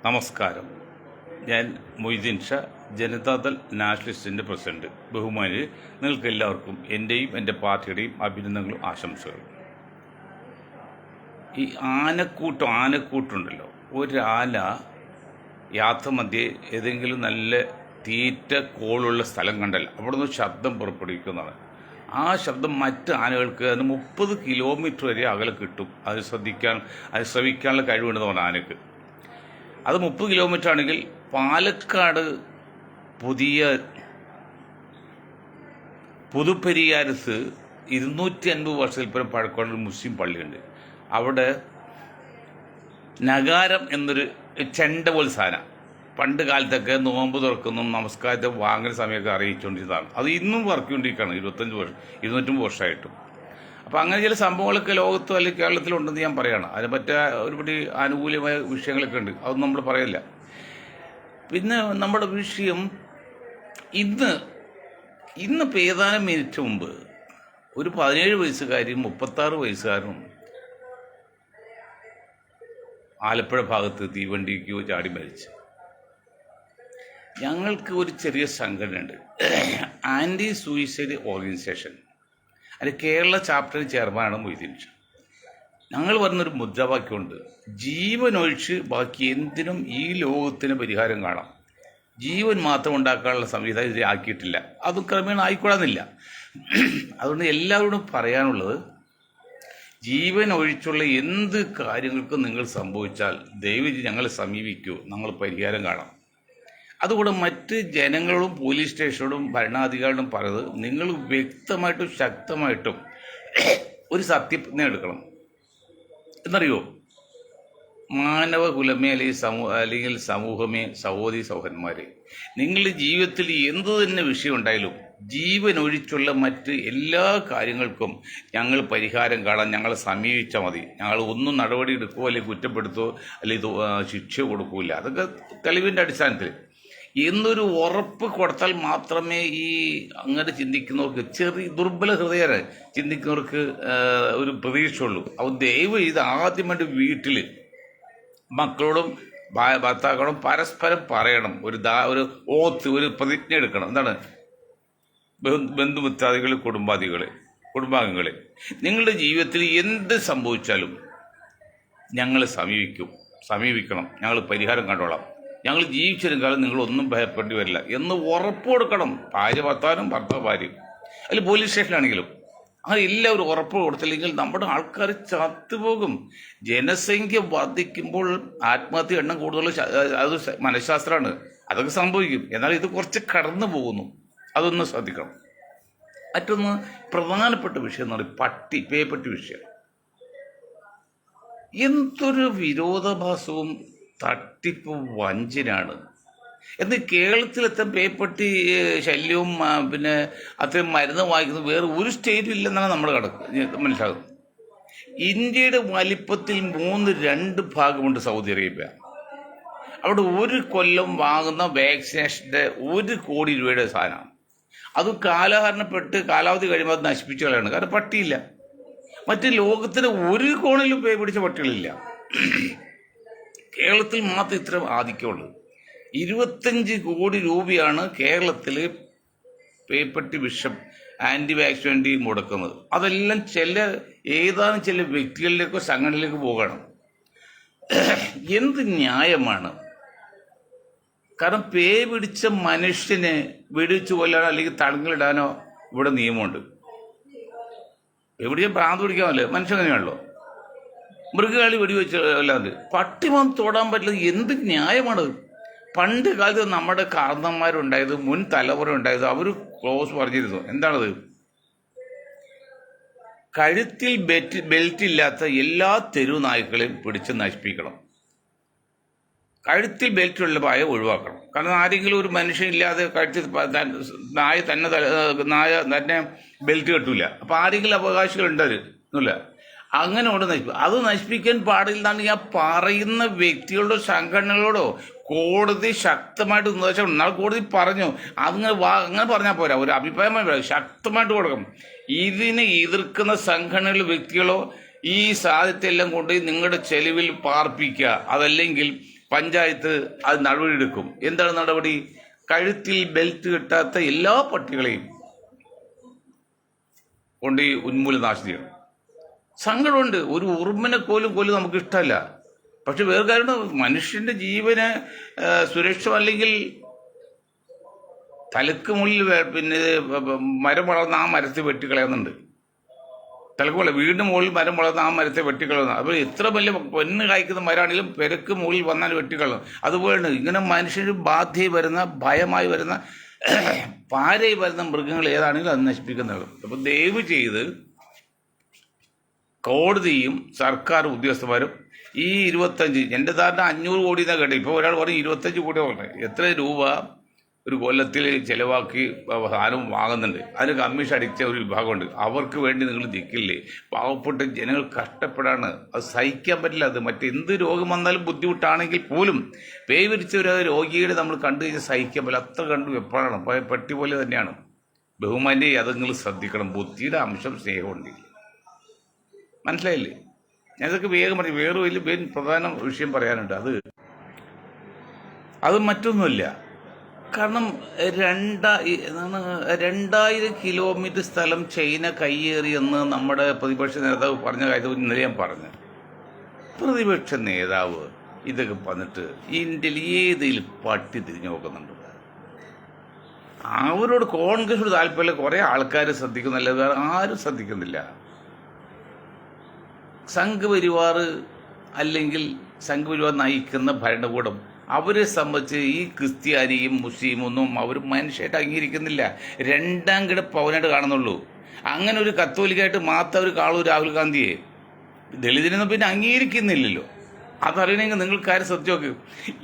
നമസ്കാരം. ഞാൻ മൊയ്തീൻ ഷാ, ജനതാദൾ നാഷണലിസ്റ്റിൻ്റെ പ്രസിഡന്റ്. ബഹുമാനി, നിങ്ങൾക്ക് എല്ലാവർക്കും എൻ്റെയും എൻ്റെ പാർട്ടിയുടെയും അഭിനന്ദനങ്ങളും ആശംസകളും. ഈ ആനക്കൂട്ടുണ്ടല്ലോ, ഒരാന യാത്ര മധ്യേ ഏതെങ്കിലും നല്ല തീറ്റ കോളുള്ള സ്ഥലം കണ്ടാൽ അവിടെ നിന്ന് ശബ്ദം പുറപ്പെടുവിക്കുന്നതാണ്. ആ ശബ്ദം മറ്റ് ആനകൾക്ക് അതിന് 30 കിലോമീറ്റർ വരെ അകലെ കിട്ടും. അത് ശ്രവിക്കാനുള്ള കഴിവുണ്ടെന്നാണ് ആനക്ക്. അത് 30 കിലോമീറ്റർ ആണെങ്കിൽ പാലക്കാട് പുതുപ്പെരിയാരത്ത് 250 വർഷത്തിൽ പഴക്കമുള്ള ഒരു മുസ്ലിം പള്ളിയുണ്ട്. അവിടെ നഗാരം എന്നൊരു ചെണ്ട പോലെ സാധനം പണ്ട് കാലത്തൊക്കെ നോമ്പ് തുറക്കുന്നു നമസ്കാരത്തെ വാങ്ങുന്ന സമയമൊക്കെ അറിയിച്ചുകൊണ്ടിരുന്നതാണ്. അത് ഇന്നും വർക്ക് ചെയ്തുകൊണ്ടിരിക്കുകയാണ് 250 വർഷമായിട്ടും. അപ്പോൾ അങ്ങനെ ചില സംഭവങ്ങളൊക്കെ ലോകത്തോ അല്ലെങ്കിൽ കേരളത്തിലുണ്ടെന്ന് ഞാൻ പറയുകയാണ്. അതിന് പറ്റിയ ഒരുപടി ആനുകൂല്യമായ വിഷയങ്ങളൊക്കെ ഉണ്ട്, അതൊന്നും നമ്മൾ പറയില്ല. പിന്നെ നമ്മുടെ വിഷയം ഇന്ന് ഏതാനും മിനിറ്റ് മുമ്പ് ഒരു 17 വയസ്സുകാരിയും 36 വയസ്സുകാരനും ആലപ്പുഴ ഭാഗത്ത് തീവണ്ടിക്ക് ചാടി മരിച്ചു. ഞങ്ങൾക്ക് ഒരു ചെറിയ സംഘടനയുണ്ട്, ആൻറ്റി സൂയിസൈഡ് ഓർഗനൈസേഷൻ. അതിൽ കേരള ചാപ്റ്റർ ചെയർമാനാണ് മൊയ്തീൻ ഷാ. ഞങ്ങൾ പറഞ്ഞൊരു മുദ്രാവാക്യമുണ്ട്: ജീവനൊഴിച്ച് ബാക്കി എന്തിനും ഈ ലോകത്തിന് പരിഹാരം കാണാം. ജീവൻ മാത്രം ഉണ്ടാക്കാനുള്ള സംവിധാനം ഇത് ആക്കിയിട്ടില്ല, അതും ക്രമേണ ആയിക്കൊള്ളാന്നില്ല. അതുകൊണ്ട് എല്ലാവരോടും പറയാനുള്ളത്, ജീവൻ ഒഴിച്ചുള്ള എന്ത് കാര്യങ്ങൾക്കും നിങ്ങൾ സംഭവിച്ചാൽ ദയവ് ഞങ്ങളെ സമീപിക്കൂ, ഞങ്ങൾ പരിഹാരം കാണാം. അതുകൂടെ മറ്റ് ജനങ്ങളോടും പോലീസ് സ്റ്റേഷനോടും ഭരണാധികാരിയോടും പറയുന്നത്, നിങ്ങൾ വ്യക്തമായിട്ടും ശക്തമായിട്ടും ഒരു സത്യപ്രതിജ്ഞ എടുക്കണം. എന്നറിയോ, മാനവകുലമേ അല്ലെങ്കിൽ സമൂഹമേ, സഹോദരി സഹോദരന്മാരെ, നിങ്ങളുടെ ജീവിതത്തിൽ എന്തു തന്നെ വിഷയം ഉണ്ടായാലും ജീവൻ ഒഴിച്ചുള്ള മറ്റ് എല്ലാ കാര്യങ്ങൾക്കും ഞങ്ങൾ പരിഹാരം കാണാൻ ഞങ്ങളെ സമീപിച്ചാൽ മതി. ഞങ്ങൾ ഒന്നും നടപടി എടുക്കുകയോ അല്ലെങ്കിൽ കുറ്റപ്പെടുത്തുകയോ അല്ലെങ്കിൽ ശിക്ഷ കൊടുക്കില്ല. അതൊക്കെ തെളിവിൻ്റെ അടിസ്ഥാനത്തിൽ എന്നൊരു ഉറപ്പ് കൊടുത്താൽ മാത്രമേ ഈ അങ്ങനെ ചിന്തിക്കുന്നവർക്ക്, ചെറിയ ദുർബല ഹൃദയരെ ചിന്തിക്കുന്നവർക്ക് ഒരു പ്രതീക്ഷയുള്ളൂ. അപ്പോൾ ദയവ് ഇത് ആദ്യമായിട്ട് വീട്ടിൽ മക്കളോടും ഭർത്താക്കളോടും പരസ്പരം പറയണം. ഒരു ഒരു പ്രതിജ്ഞ എടുക്കണം. എന്താണ്? ബന്ധുമിത്രാദികൾ, കുടുംബാംഗങ്ങളെ, നിങ്ങളുടെ ജീവിതത്തിൽ എന്ത് സംഭവിച്ചാലും ഞങ്ങളെ സമീപിക്കണം, ഞങ്ങൾ പരിഹാരം കണ്ടോളാം. ഞങ്ങൾ ജീവിച്ചിരും കാലം നിങ്ങളൊന്നും ഭയപ്പെടേണ്ടി വരില്ല എന്ന് ഉറപ്പ് കൊടുക്കണം. ഭാര്യ ഭർത്താവിനും, ഭർത്താവ് ഭാര്യയും, അതിൽ പോലീസ് സ്റ്റേഷനിലാണെങ്കിലും അങ്ങനെ എല്ലാവരും ഉറപ്പ് കൊടുത്തില്ലെങ്കിൽ നമ്മുടെ ആൾക്കാർ ചത്തുപോകും. ജനസംഖ്യ വർദ്ധിക്കുമ്പോൾ ആത്മഹത്യ എണ്ണം കൂടുതൽ, അത് മനഃശാസ്ത്രമാണ്, അതൊക്കെ സംഭവിക്കും. എന്നാൽ ഇത് കുറച്ച് കടന്നു പോകുന്നു, അതൊന്ന് ശ്രദ്ധിക്കണം. മറ്റൊന്ന് പ്രധാനപ്പെട്ട വിഷയം എന്ന് പറയുന്നത് പേപ്പട്ടി വിഷയം. എന്തൊരു വിരോധാഭാസവും തട്ടിപ്പ് വഞ്ചനാണ് എന്ന്. കേരളത്തിലെത്താൻ പേപ്പട്ടി ശല്യവും പിന്നെ അത്രയും മരുന്ന് വാങ്ങിക്കുന്നത് വേറെ ഒരു സ്റ്റേറ്റും ഇല്ലെന്നാണ് നമ്മൾ മനസ്സിലാകുന്നത്. ഇന്ത്യയുടെ വലിപ്പത്തിൽ 2 ഭാഗമുണ്ട് സൗദി അറേബ്യ. അവിടെ ഒരു കൊല്ലം വാങ്ങുന്ന വാക്സിനേഷൻ്റെ 1 കോടി രൂപയുടെ സാധനമാണ്. അത് കാലാവധി കഴിയുമ്പോൾ അത് നശിപ്പിച്ചു കളയാണ്, കാരണം പട്ടിയില്ല. മറ്റ് ലോകത്തിന് ഒരു കോണിലും പേ പിടിച്ച പട്ടികളില്ല. കേരളത്തിൽ മാത്രം ഇത്ര ആധിക്യമുള്ളൂ. 25 കോടി രൂപയാണ് കേരളത്തിൽ പേപ്പട്ടി വിഷം ആൻറ്റി വാക്സിന് വേണ്ടി മുടക്കുന്നത്. അതെല്ലാം ഏതാനും ചില വ്യക്തികളിലേക്കോ സംഘടനയിലേക്കോ പോകണം. എന്ത് ന്യായമാണ്? കാരണം പേ പിടിച്ച മനുഷ്യനെ വെടിവെച്ച് കൊല്ലാനോ അല്ലെങ്കിൽ തടങ്കലിടാനോ ഇവിടെ നിയമമുണ്ട്. എവിടെയും ഭ്രാന്ത് പിടിക്കാമല്ലോ, മനുഷ്യൻ അങ്ങനെയാണല്ലോ. മൃഗങ്ങളി വെടിവെച്ച് അല്ലാതെ പട്ടി വന്ന് തൊടാൻ പറ്റില്ല. എന്ത് ന്യായമാണ്? പണ്ട് കാലത്ത് നമ്മുടെ കാരണന്മാരുണ്ടായത്, മുൻ തലമുറ ഉണ്ടായത്, അവർ ക്ലോസ് പറഞ്ഞിരുന്നു. എന്താണത്? കഴുത്തിൽ ബെൽറ്റ് ഇല്ലാത്ത എല്ലാ തെരുവ് നായ്ക്കളെയും പിടിച്ച് നശിപ്പിക്കണം. കഴുത്തിൽ ബെൽറ്റുള്ള പായ ഒഴിവാക്കണം. കാരണം ആരെങ്കിലും ഒരു മനുഷ്യനില്ലാതെ കഴുത്തിൽ നായ തന്നെ ബെൽറ്റ് കെട്ടൂല. അപ്പോൾ ആരെങ്കിലും അവകാശികൾ ഉണ്ടല്ല, അങ്ങനെ കൊണ്ട് അത് നശിപ്പിക്കാൻ പാടില്ലെന്നാണ് ഞാൻ പറയുന്ന വ്യക്തികളുടെ സംഘടനകളോടോ കോടതി ശക്തമായിട്ട് നിർദ്ദേശം. നാളെ കോടതി പറഞ്ഞു, അങ്ങനെ പറഞ്ഞാൽ പോരാ, ഒരു അഭിപ്രായമായി ശക്തമായിട്ട് കൊടുക്കണം. ഇതിനെ എതിർക്കുന്ന സംഘടനകളിലെ വ്യക്തികളോ ഈ സാധ്യതയെല്ലാം കൊണ്ട് നിങ്ങളുടെ ചെലവിൽ പാർപ്പിക്കുക. അതല്ലെങ്കിൽ പഞ്ചായത്ത് അത് നടപടിയെടുക്കും. എന്താണ് നടപടി? കഴുത്തിൽ ബെൽറ്റ് കിട്ടാത്ത എല്ലാ പട്ടികളെയും കൊണ്ട് ഈ ഉന്മൂലനാശം ചെയ്യണം. സങ്കടമുണ്ട്. ഒരു ഉറുമ്പിനെ കോലും നമുക്ക് ഇഷ്ടമല്ല. പക്ഷെ വേറെ കാരണം, മനുഷ്യന്റെ ജീവന് സുരക്ഷ അല്ലെങ്കിൽ തലക്ക് മുകളിൽ പിന്നെ മരം വളർന്ന ആ മരത്തെ വെട്ടിക്കളയുന്നുണ്ട്. തലക്ക് പോലെ വീടിന് മുകളിൽ മരം വളർന്ന ആ മരത്തെ വെട്ടിക്കളയുന്നു. അപ്പോൾ എത്ര വലിയ പൊന്ന് കായ്ക്കുന്ന മരമാണെങ്കിലും പെരക്ക് മുകളിൽ വന്നാൽ വെട്ടിക്കളയും. അതുപോലെയാണ് ഇങ്ങനെ മനുഷ്യന് ബാധ്യമായി വരുന്ന, ഭയമായി വരുന്ന, പാരയായി വരുന്ന മൃഗങ്ങൾ ഏതാണെങ്കിലും അത് നശിപ്പിക്കുന്നത്. അപ്പോൾ ദയവ് ചെയ്ത് കോടതിയും സർക്കാർ ഉദ്യോഗസ്ഥന്മാരും ഈ 25, എൻ്റെ ധാരണ 500 കോടി എന്നാണ് കേട്ടത്. ഇപ്പോൾ ഒരാൾ പറയും 25 കോടി പറഞ്ഞത്. എത്ര രൂപ ഒരു കൊല്ലത്തിൽ ചിലവാക്കി സാധനം വാങ്ങുന്നുണ്ട്. അതിന് കമ്മീഷൻ അടിച്ച ഒരു വിഭാഗമുണ്ട്. അവർക്ക് വേണ്ടി നിങ്ങൾ നിൽക്കില്ലേ? പാവപ്പെട്ട ജനങ്ങൾ കഷ്ടപ്പെടാണ്. അത് സഹിക്കാൻ പറ്റില്ല. അത് മറ്റെന്ത് രോഗം വന്നാലും ബുദ്ധിമുട്ടാണെങ്കിൽ പോലും പേയ് വിരിച്ച ഒരു രോഗിയുടെ നമ്മൾ കണ്ടു കഴിഞ്ഞാൽ സഹിക്കാൻ പറ്റില്ല. അത്ര കണ്ടു എപ്പോഴാണ് പെട്ടി പോലെ തന്നെയാണ്. ബഹുമാനെ അത് നിങ്ങൾ ശ്രദ്ധിക്കണം. ബുദ്ധിയുടെ അംശം സ്നേഹമുണ്ടെങ്കിൽ മനസ്സിലായില്ലേ? ഞാനതൊക്കെ വേഗം പറയും. വേറെ വലിയ പ്രധാന വിഷയം പറയാനുണ്ട്. അത് മറ്റൊന്നുമില്ല. കാരണം 2000 കിലോമീറ്റർ സ്ഥലം ചൈന കയ്യേറിയെന്ന് നമ്മുടെ പ്രതിപക്ഷ നേതാവ് പറഞ്ഞ കാര്യം ഇന്നലെ ഞാൻ പറഞ്ഞു. പ്രതിപക്ഷ നേതാവ് ഇതൊക്കെ പറഞ്ഞിട്ട് ഇന്ത്യയിൽ ഏതിൽ പട്ടി തിരിഞ്ഞു നോക്കുന്നുണ്ട്? അവരോട് കോൺഗ്രസിനോട് താല്പര്യമില്ല. കുറേ ആൾക്കാർ ശ്രദ്ധിക്കുന്നില്ല, വേറെ ആരും ശ്രദ്ധിക്കുന്നില്ല. സംഘപരിവാർ അല്ലെങ്കിൽ സംഘപരിവാർ നയിക്കുന്ന ഭരണകൂടം അവരെ സംബന്ധിച്ച് ഈ ക്രിസ്ത്യാനിയും മുസ്ലിമും ഒന്നും അവർ മനുഷ്യരായിട്ട് അംഗീകരിക്കുന്നില്ല. രണ്ടാം കിട പൗരനായിട്ട് കാണുന്നുള്ളൂ. അങ്ങനെ ഒരു കത്തോലിക്കായിട്ട് മാത്രം അവർ കാണൂ രാഹുൽ ഗാന്ധിയെ. ദളിതനൊന്നും പിന്നെ അംഗീകരിക്കുന്നില്ലല്ലോ. അതറിയണമെങ്കിൽ നിങ്ങൾ കാര്യം ശ്രദ്ധിച്ച് നോക്ക്.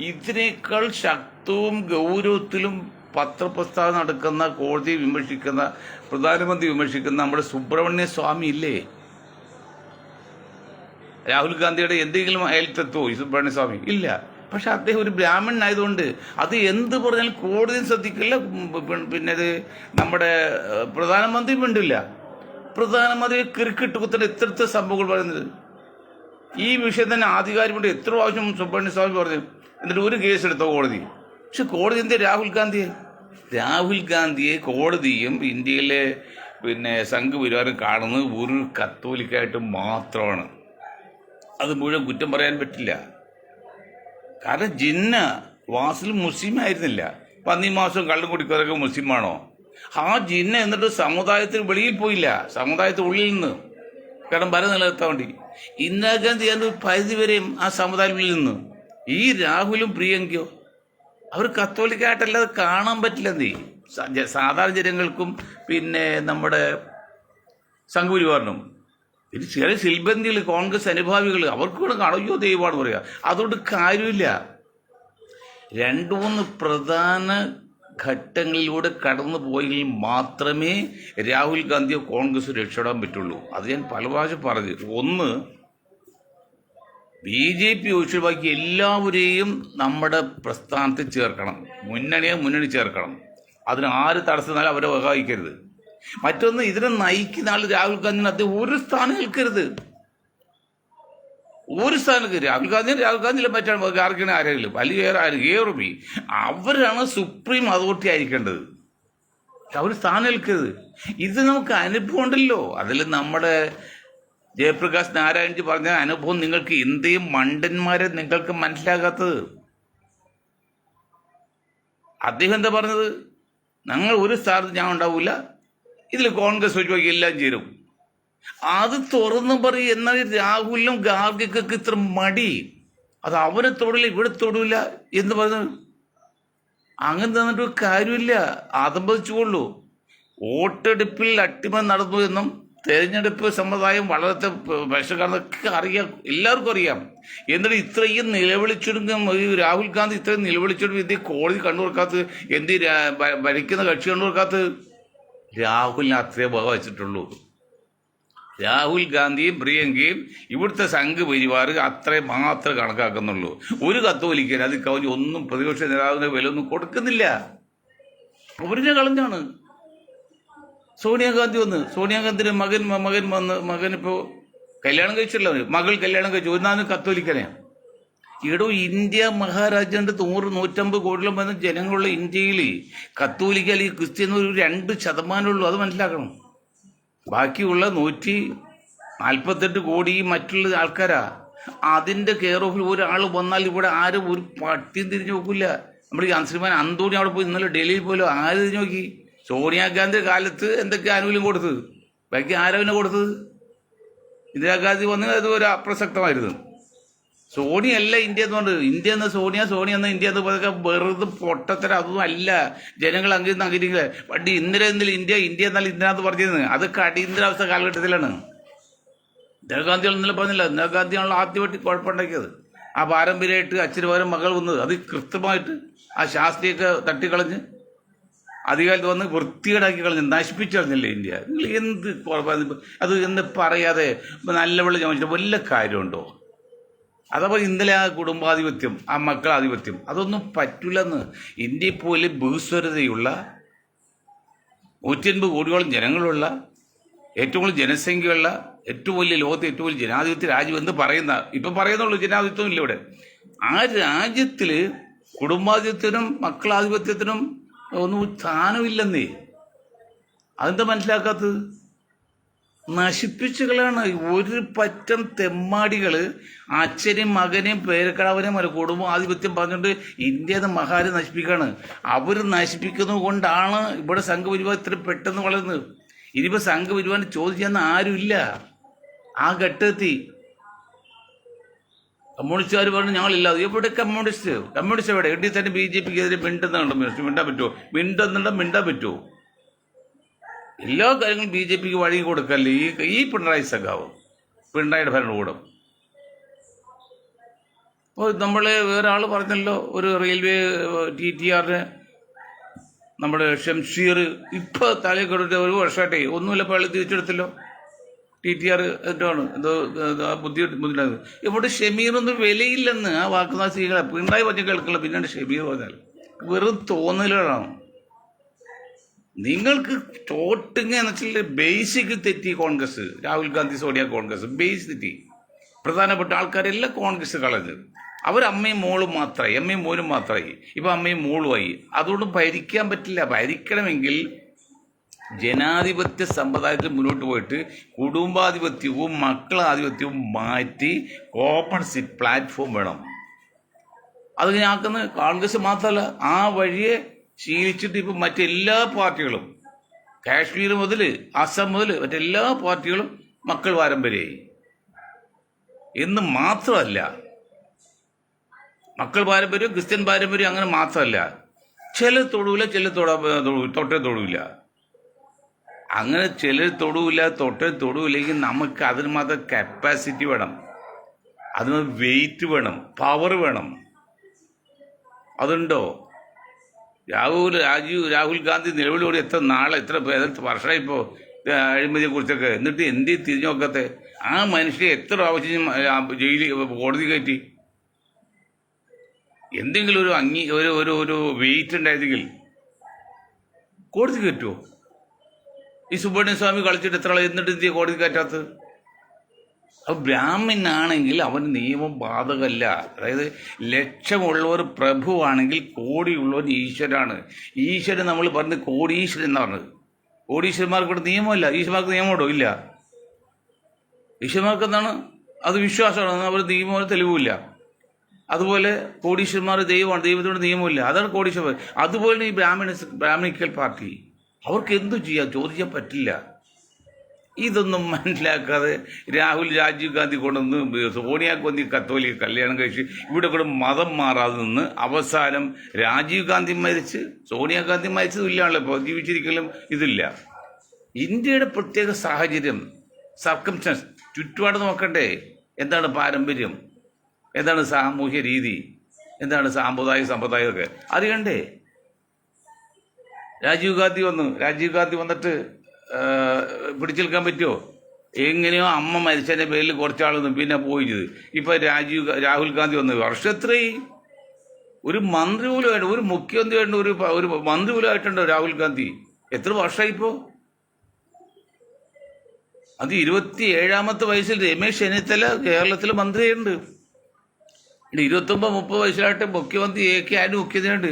ഇതിനേക്കാൾ ശക്തവും ഗൗരവത്തിലും പത്രപ്രസ്താവന നടക്കുന്ന, കോടതി വിമർശിക്കുന്ന, പ്രധാനമന്ത്രി വിമർശിക്കുന്ന നമ്മുടെ സുബ്രഹ്മണ്യ സ്വാമി ഇല്ലേ? രാഹുൽ ഗാന്ധിയുടെ എന്തെങ്കിലും അയൽത്തെത്തുമോ ഈ സുബ്രഹ്മണ്യ സ്വാമി? ഇല്ല. പക്ഷെ അദ്ദേഹം ഒരു ബ്രാഹ്മണനായതുകൊണ്ട് അത് എന്ത് പറഞ്ഞാലും കോടതിയും ശ്രദ്ധിക്കില്ല. പിന്നെ അത് നമ്മുടെ പ്രധാനമന്ത്രി മിണ്ടില്ല. പ്രധാനമന്ത്രി ക്രിക്കറ്റ് കുത്തന്നെ എത്ര സംഭവങ്ങൾ പറയുന്നത്. ഈ വിഷയം തന്നെ ആധികാരികമായിട്ട് എത്ര പ്രാവശ്യം സുബ്രഹ്മണ്യ സ്വാമി പറഞ്ഞു. എന്നിട്ട് ഒരു കേസ് എടുത്തോ കോടതി. പക്ഷെ കോടതി എന്തിനാ രാഹുൽ ഗാന്ധിയെ കോടതിയും ഇന്ത്യയിലെ പിന്നെ സംഘപരിവാരം കാണുന്നത് ഒരു കത്തോലിക്കായിട്ട് മാത്രമാണ്. അത് മുഴുവൻ കുറ്റം പറയാൻ പറ്റില്ല. കാരണം ജിന്ന വാസിൽ മുസ്ലിം ആയിരുന്നില്ല. 10 മാസം കള്ളും കുടിക്കുന്നതൊക്കെ മുസ്ലിമാണോ? ആ ജിന്ന എന്നിട്ട് സമുദായത്തിന് വെളിയിൽ പോയില്ല, സമുദായത്തിന് ഉള്ളിൽ നിന്ന്. കാരണം ഭരണം നിലനിർത്താൻ വേണ്ടി ഇന്ദിരാഗാന്ധി ഒരു പരിധി വരെയും ആ സമുദായത്തിൽ നിന്ന്. ഈ രാഹുലും പ്രിയങ്കയോ അവർ കത്തോലിക്കായിട്ടല്ലാതെ കാണാൻ പറ്റില്ലെന്നേ സാധാരണ ജനങ്ങൾക്കും പിന്നെ നമ്മുടെ സംഘപരിവാറിനും. ഇത് ചില സിൽബന്ധികൾ, കോൺഗ്രസ് അനുഭാവികൾ, അവർക്ക് കൂടെ കാണുകയോ ദൈവമാണ് പറയുക. അതുകൊണ്ട് കാര്യമില്ല. 2-3 പ്രധാന ഘട്ടങ്ങളിലൂടെ കടന്നു പോയെങ്കിൽ മാത്രമേ രാഹുൽ ഗാന്ധിയോ കോൺഗ്രസ് രക്ഷപ്പെടാൻ പറ്റുള്ളൂ. അത് ഞാൻ പല പ്രാവശ്യം പറഞ്ഞു. ഒന്ന്, BJP ഒഴിച്ചുവാക്കി എല്ലാവരെയും നമ്മുടെ പ്രസ്ഥാനത്തിൽ ചേർക്കണം. മുന്നണി ചേർക്കണം. അതിന് ആര് തടസ്സന്നാലും അവരെ വകായിക്കരുത്. മറ്റൊന്ന്, ഇതിനെ നയിക്കുന്ന ആൾ രാഹുൽ ഗാന്ധിന് അദ്ദേഹം ഒരു സ്ഥാനം നിൽക്കരുത്. രാഹുൽ ഗാന്ധിയിലെ മറ്റാണ് ആർക്കാണ് ആരെങ്കിലും അല്ലെങ്കിൽ വേറെ ആരും അവരാണ് സുപ്രീം അതോറിറ്റി ആയിരിക്കേണ്ടത്. അവർ സ്ഥാനം നിൽക്കരുത്. ഇത് നമുക്ക് അനുഭവം ഉണ്ടല്ലോ. അതിൽ നമ്മുടെ ജയപ്രകാശ് നാരായൺജി പറഞ്ഞ അനുഭവം നിങ്ങൾക്ക് എന്തെയും മണ്ടന്മാരെ നിങ്ങൾക്ക് മനസ്സിലാകാത്തത്. അദ്ദേഹം എന്താ പറഞ്ഞത്? ഞങ്ങൾ ഒരു സ്ഥാനത്ത് ഞാൻ ഉണ്ടാവില്ല, ഇതിൽ കോൺഗ്രസ് ഒഴിവാക്കി എല്ലാം ചേരും. അത് തുറന്നു പറയും. എന്നാൽ രാഹുലിനും ഗാർഗിക്കൊക്കെ ഇത്ര മടി, അത് അവരെ തൊടില്ല ഇവിടെ തൊടില്ല എന്ന് പറഞ്ഞു അങ്ങനെ തന്നിട്ട് കാര്യമില്ല. അതമ്പതിച്ചുകൊള്ളൂ. വോട്ടെടുപ്പിൽ അട്ടിമറി നടന്നു എന്നും തെരഞ്ഞെടുപ്പ് സമ്പ്രദായം വളരെ വിഷകാരണമൊക്കെ അറിയാം, എല്ലാവർക്കും അറിയാം. എന്നിട്ട് ഇത്രയും നിലവിളിച്ചെടുക്കും രാഹുൽ ഗാന്ധി ഇത്രയും നിലവിളിച്ചെടുക്കും എന്ത് കോടതി കണ്ടുകൊടുക്കാത്തത്, എന്ത് ഭരിക്കുന്ന കക്ഷി കണ്ടുകൊടുക്കാത്തത്? രാഹുലിനെ അത്രേ വക വെച്ചിട്ടുള്ളൂ. രാഹുൽ ഗാന്ധിയും പ്രിയങ്കയും ഇവിടുത്തെ സംഘപരിവാർ അത്രേ മാത്രമേ കണക്കാക്കുന്നുള്ളൂ. ഒരു കത്തോലിക്കൻ അത് കവിഞ്ഞ് ഒന്നും പ്രതിപക്ഷ നേതാവിന് വില ഒന്നും കൊടുക്കുന്നില്ല. അവരുടെ കളഞ്ഞാണ്. സോണിയാഗാന്ധിയുടെ മകൻ ഇപ്പോൾ കല്യാണം കഴിച്ചല്ലോ. മകൾ കല്യാണം കഴിച്ചു. ഒന്നാമത് കത്തോലിക്കനെയാണ്. ഈടോ ഇന്ത്യ മഹാരാജ്യന്റെ 100-150 കോടിയോളം വരുന്ന ജനങ്ങളുള്ള ഇന്ത്യയിൽ കത്തോലിക്ക അല്ലെങ്കിൽ ക്രിസ്ത്യൻ ഒരു 2% ഉള്ളൂ. അത് മനസ്സിലാക്കണം. ബാക്കിയുള്ള 148 കോടി മറ്റുള്ള ആൾക്കാരാ. അതിന്റെ കെയർ ഓഫിൽ ഒരാൾ വന്നാൽ ഇവിടെ ആരും ഒരു പട്ടിയും തിരിഞ്ഞു നോക്കില്ല. നമ്മൾ ഈ ശ്രീമാൻ അന്തോണി അവിടെ പോയി ഇന്നലെ ഡൽഹിയിൽ പോലും ആര് തിരിഞ്ഞു നോക്കി? സോണിയാഗാന്ധിയുടെ കാലത്ത് എന്തൊക്കെ ആനുകൂല്യം കൊടുത്തത്? ബാക്കി ആരാ പിന്നെ കൊടുത്തത്? ഇന്ദിരാഗാന്ധി വന്ന് അത് ഒരു അപ്രസക്തമായിരുന്നു. സോണിയല്ല ഇന്ത്യ എന്ന് പറഞ്ഞത്. ഇന്ത്യ എന്ന സോണിയ, സോണിയ എന്ന ഇന്ത്യ എന്ന് പറഞ്ഞാൽ വെറുതെ പൊട്ടത്തരം. അതൊന്നും അല്ല. ജനങ്ങൾ അങ്ങനെ അംഗീകരിക്കുക. പണ്ട് ഇന്ദിര എന്നാൽ ഇന്ത്യ, ഇന്ത്യ എന്നാൽ ഇന്ദിരാന്ന് പറഞ്ഞിരുന്നത് അതൊക്കെ അടിയന്തരാവസ്ഥ കാലഘട്ടത്തിലാണ്. ഇന്ദിരാഗാന്ധി ഇന്നലെ പറഞ്ഞില്ല, ഇന്ദിരാഗാന്ധിയാണല്ലോ ആദ്യമായിട്ട് കുഴപ്പമുണ്ടാക്കിയത്. ആ പാരമ്പര്യമായിട്ട് അച്ഛന് പകരം മകൾ വന്നത് അത് കൃത്യമായിട്ട് ആ ശാസ്ത്രീയൊക്കെ തട്ടിക്കളഞ്ഞ് അധികാരത്ത് വന്ന് വൃത്തികേടാക്കി കളഞ്ഞ് നശിപ്പിച്ചു കളഞ്ഞില്ലേ ഇന്ത്യ. നിങ്ങൾ എന്ത് അത് എന്ന് പറയാതെ നല്ല വെള്ളം ചോദിച്ചിട്ട് വല്ല കാര്യമുണ്ടോ? അതപ്പോൾ ഇന്നലെ ആ കുടുംബാധിപത്യം, ആ മക്കളാധിപത്യം, അതൊന്നും പറ്റില്ലെന്ന്. ഇന്ത്യയെ പോലെ ഭൂസ്വരതയുള്ള 180 കോടിയോളം ജനങ്ങളുള്ള ഏറ്റവും കൂടുതൽ ജനസംഖ്യയുള്ള ഏറ്റവും വലിയ ലോകത്തെ ഏറ്റവും വലിയ ജനാധിപത്യ രാജ്യം എന്ന് പറയുന്ന, ഇപ്പം പറയുന്നുള്ളൂ ജനാധിപത്യം ഇല്ല ഇവിടെ. ആ രാജ്യത്തിൽ കുടുംബാധിപത്യത്തിനും മക്കളാധിപത്യത്തിനും ഒന്നും സ്ഥാനമില്ലെന്നേ. അതെന്താ മനസ്സിലാക്കാത്തത്? നശിപ്പിച്ചുകളാണ് ഒരു പറ്റം തെമ്മാടികൾ. അച്ഛനെയും മകനെയും പേരക്കടവനെയും കുടുംബ ആധിപത്യം പറഞ്ഞുകൊണ്ട് ഇന്ത്യ എന്ന മഹാരെ നശിപ്പിക്കുകയാണ്. അവർ നശിപ്പിക്കുന്നത് കൊണ്ടാണ് ഇവിടെ സംഘപരിവാർ ഇത്ര പെട്ടെന്ന് വളരുന്നത്. ഇനിയിപ്പോൾ സംഘപരിവാറിന് ചോദിച്ചെന്ന് ആരുമില്ല. ആ ഘട്ടത്തി കമ്മ്യൂണിസ്റ്റുകാർ പറഞ്ഞു ഞങ്ങളില്ല. എവിടെ കമ്മ്യൂണിസ്റ്റ് എവിടെ? എവിടെ തന്നെ BJPക്ക് എതിരെ മിണ്ടാൻ പറ്റുമോ? മിണ്ടാൻ പറ്റുമോ? എല്ലാ കാര്യങ്ങളും BJPക്ക് വഴി കൊടുക്കല്ലേ ഈ പിണറായി സഖാവ്, പിണറായിയുടെ ഭരണകൂടം. അപ്പോൾ നമ്മളെ വേറെ ആൾ പറഞ്ഞല്ലോ, ഒരു റെയിൽവേ TTR നമ്മുടെ ഷംഷീർ ഇപ്പോൾ തലയിൽ കൊടുത്ത 1 വർഷമായിട്ടേ ഒന്നുമില്ല, പള്ളി തിരിച്ചെടുത്തല്ലോ. TTR എന്താണ് എന്തോ ബുദ്ധിമുട്ടായത്. ഇവിടെ ഷമീറൊന്നും വിലയില്ലെന്ന് ആ വാക്കുനാ സ്ത്രീകളെ പിണറായി പറഞ്ഞ് കേൾക്കില്ല. പിന്നീട് ഷമീർ പറഞ്ഞാൽ വെറും തോന്നലുകളാണ്. നിങ്ങൾക്ക് ചോട്ടിങ് എന്ന് വെച്ചാൽ ബേസിക് തെറ്റി കോൺഗ്രസ്. രാഹുൽ ഗാന്ധി സോണിയ കോൺഗ്രസ് ബേസ് തെറ്റി. പ്രധാനപ്പെട്ട ആൾക്കാരെല്ലാം കോൺഗ്രസ് കളഞ്ഞ് അവരമ്മയും മോളും മാത്രമായി, അമ്മയും മോനും മാത്രമായി. ഇപ്പം അമ്മയും മോളുമായി. അതുകൊണ്ട് ഭരിക്കാൻ പറ്റില്ല. ഭരിക്കണമെങ്കിൽ ജനാധിപത്യ സമ്പ്രദായത്തിൽ മുന്നോട്ട് പോയിട്ട് കുടുംബാധിപത്യവും മക്കളാധിപത്യവും മാറ്റി കോമൺ സീറ്റ് പ്ലാറ്റ്ഫോം വേണം. അത് ഞാക്കുന്ന കോൺഗ്രസ് മാത്രമല്ല, ആ വഴിയെ ശീലിച്ചിട്ട് ഇപ്പം മറ്റെല്ലാ പാർട്ടികളും, കാശ്മീർ മുതൽ അസം മുതൽ മറ്റെല്ലാ പാർട്ടികളും മക്കൾ പാരമ്പര്യമായി എന്ന് മാത്രമല്ല, മക്കൾ പാരമ്പര്യം ക്രിസ്ത്യൻ പാരമ്പര്യം അങ്ങനെ മാത്രമല്ല, ചിലർ തൊടൂല, ചിലർ തൊട്ടേ തൊടൂല. അങ്ങനെ ചിലർ തൊടൂല, തൊട്ടേ തൊടൂല്ലെങ്കിൽ നമുക്ക് അതിന് മാത്രം കപ്പാസിറ്റി വേണം, അതിന് വെയിറ്റ് വേണം, പവർ വേണം. അതുണ്ടോ? രാഹുൽ ഗാന്ധി നിലവിലോട് എത്ര വർഷമായിപ്പോൾ അഴിമതിയെ കുറിച്ചൊക്കെ, എന്നിട്ട് എന്തേ തിരിഞ്ഞു നോക്കത്തെ? ആ മനുഷ്യരെ എത്ര പ്രാവശ്യം ജയിലിൽ കോടതി കയറ്റി? എന്തെങ്കിലും ഒരു വെയിറ്റ് ഉണ്ടായിരുന്നെങ്കിൽ കോടതി കയറ്റുമോ? ഈ സുബ്രഹ്മണ്യ സ്വാമി കളിച്ചിട്ട് എത്ര എന്നിട്ട് എന്തിയ കോടതി കയറ്റാത്തത്? അത് ബ്രാഹ്മണനാണെങ്കിൽ അവന് നിയമം ബാധകമല്ല. അതായത് ലക്ഷമുള്ളവർ പ്രഭുവാണെങ്കിൽ കോടിയുള്ളവൻ ഈശ്വരാണ്. ഈശ്വരൻ നമ്മൾ പറഞ്ഞ് കോടീശ്വരൻ എന്ന് പറഞ്ഞത്. കോടീശ്വരന്മാർക്ക് ഇവിടെ നിയമമില്ല. ഈശ്വരന്മാർക്ക് നിയമമുണ്ടോ? ഇല്ല. ഈശ്വരന്മാർക്ക് എന്താണ്? അത് വിശ്വാസമാണ്. അവർ നിയമവും തെളിവുമില്ല. അതുപോലെ കോടീശ്വരന്മാർ ദൈവമാണ്, ദൈവത്തിനോട് നിയമമില്ല. അതാണ് കോടീശ്വരൻ. അതുപോലെ ഈ ബ്രാഹ്മണിക്കൽ പാർട്ടി അവർക്ക് എന്തു ചെയ്യാം? ചോദിക്കാൻ പറ്റില്ല. ഇതൊന്നും മനസ്സിലാക്കാതെ രാജീവ് ഗാന്ധി കൊണ്ടുവന്ന് സോണിയാഗാന്ധി കത്തോലിക്ക കല്യാണം കഴിച്ച് ഇവിടെ കൂടെ മതം മാറാതെ നിന്ന് അവസാനം രാജീവ് ഗാന്ധി മരിച്ച് സോണിയാഗാന്ധി മരിച്ചതും ഇല്ലാണല്ലോ. ഇപ്പോൾ ജീവിച്ചിരിക്കലും ഇതില്ല. ഇന്ത്യയുടെ പ്രത്യേക സാഹചര്യം, സർക്കംസ്റ്റൻസ്, ചുറ്റുപാട് നോക്കണ്ടേ? എന്താണ് പാരമ്പര്യം, എന്താണ് സാമൂഹ്യ രീതി, എന്താണ് സമ്പ്രദായമൊക്കെ അറിയണ്ടേ? രാജീവ് ഗാന്ധി വന്നിട്ട് പിടിച്ചെടുക്കാൻ പറ്റുമോ? എങ്ങനെയോ അമ്മ മരിച്ചതിൻ്റെ പേരിൽ കുറച്ചാളൊന്നും പിന്നെ പോയത്. ഇപ്പം രാഹുൽ ഗാന്ധി വന്ന് വർഷം എത്രയും ഒരു മന്ത്രി പോലും ആയിട്ട്, ഒരു മുഖ്യമന്ത്രി ആയിട്ട്, ഒരു മന്ത്രി പോലും ആയിട്ടുണ്ടോ രാഹുൽ ഗാന്ധി? എത്ര വർഷമായിപ്പോ? അത് 27ാമത്തെ വയസ്സിൽ രമേശ് ചെന്നിത്തല കേരളത്തിൽ മന്ത്രിയുണ്ട്. 29-30 വയസ്സിലായിട്ട് മുഖ്യമന്ത്രി ആരും മുഖ്യമന്ത്രിയുണ്ട്.